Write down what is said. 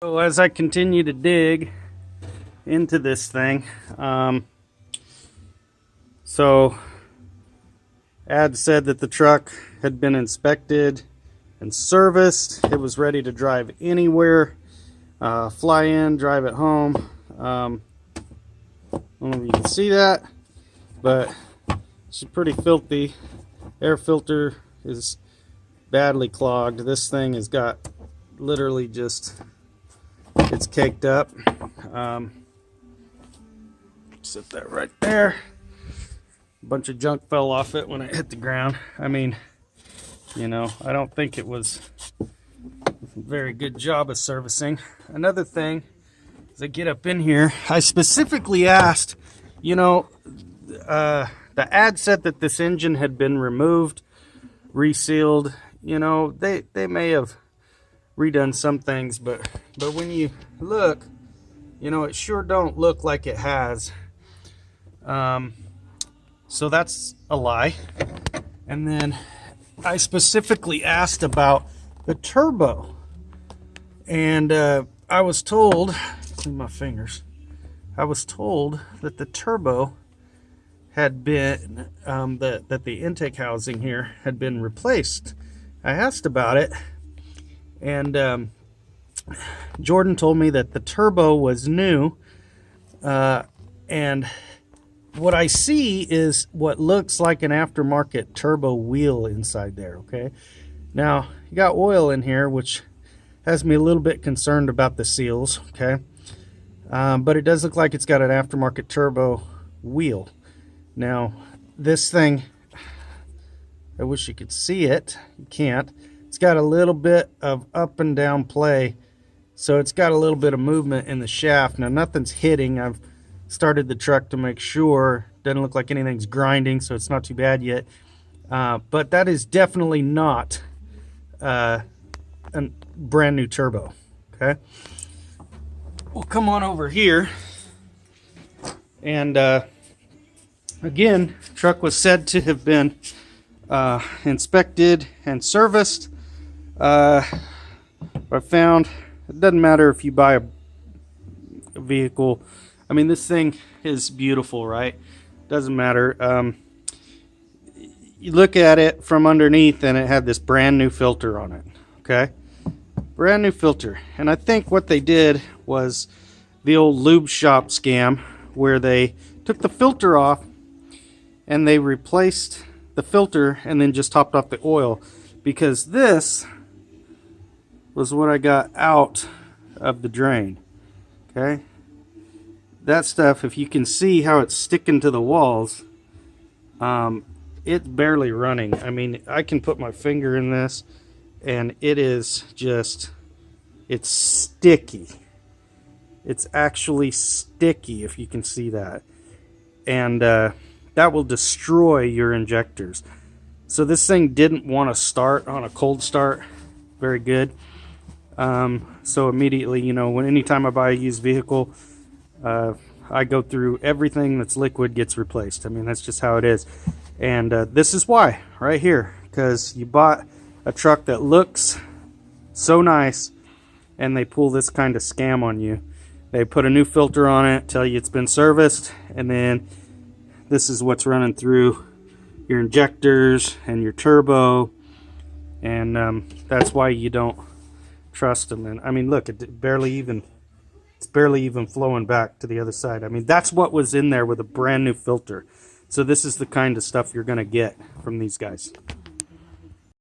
So as I continue to dig into this thing, so Ad said that the truck had been inspected and serviced. It was ready to drive anywhere, fly in, drive it home. I don't know if you can see that, but it's pretty filthy. Air filter is badly clogged. This thing has got literally just, it's caked up. Set that right there. A bunch of junk fell off it when it hit the ground. I mean, you know, I don't think it was a very good job of servicing. Another thing, as I get up in here, I specifically asked, you know, the ad said that this engine had been removed, resealed. You know, they may have redone some things, but when you look, you know, it sure don't look like it has. So that's a lie. And then I specifically asked about the turbo, and I was told, in my fingers, I was told that the turbo had been that the intake housing here had been replaced. I asked about it, and Jordan told me that the turbo was new, and what I see is what looks like an aftermarket turbo wheel inside there. Okay, now you got oil in here, which has me a little bit concerned about the seals. Okay, but it does look like it's got an aftermarket turbo wheel. Now this thing, I wish you could see it. You can't. It's got a little bit of up and down play, so it's got a little bit of movement in the shaft. Now nothing's hitting. I've started the truck to make sure. Doesn't look like anything's grinding, so it's not too bad yet. But that is definitely not a brand new turbo. Okay, we'll come on over here, and again, truck was said to have been inspected and serviced. I found it doesn't matter if you buy a vehicle. I mean, this thing is beautiful, right? Doesn't matter. You look at it from underneath, and it had this brand new filter on it. Okay, brand new filter. And I think what they did was the old lube shop scam, where they took the filter off and they replaced the filter and then just topped off the oil, because this was what I got out of the drain. Okay, that stuff, if you can see how it's sticking to the walls, it's barely running. I mean, I can put my finger in this and it is just, it's sticky. It's actually sticky, if you can see that. And that will destroy your injectors. So this thing didn't want to start on a cold start very good. So immediately, you know, anytime I buy a used vehicle, I go through everything that's liquid gets replaced. I mean, that's just how it is. And this is why, right here, because you bought a truck that looks so nice and they pull this kind of scam on you. They put a new filter on it, tell you it's been serviced, and then this is what's running through your injectors and your turbo, and that's why you don't trust them. And I mean, look, it's barely even flowing back to the other side. I mean, that's what was in there with a brand new filter. So this is the kind of stuff you're going to get from these guys.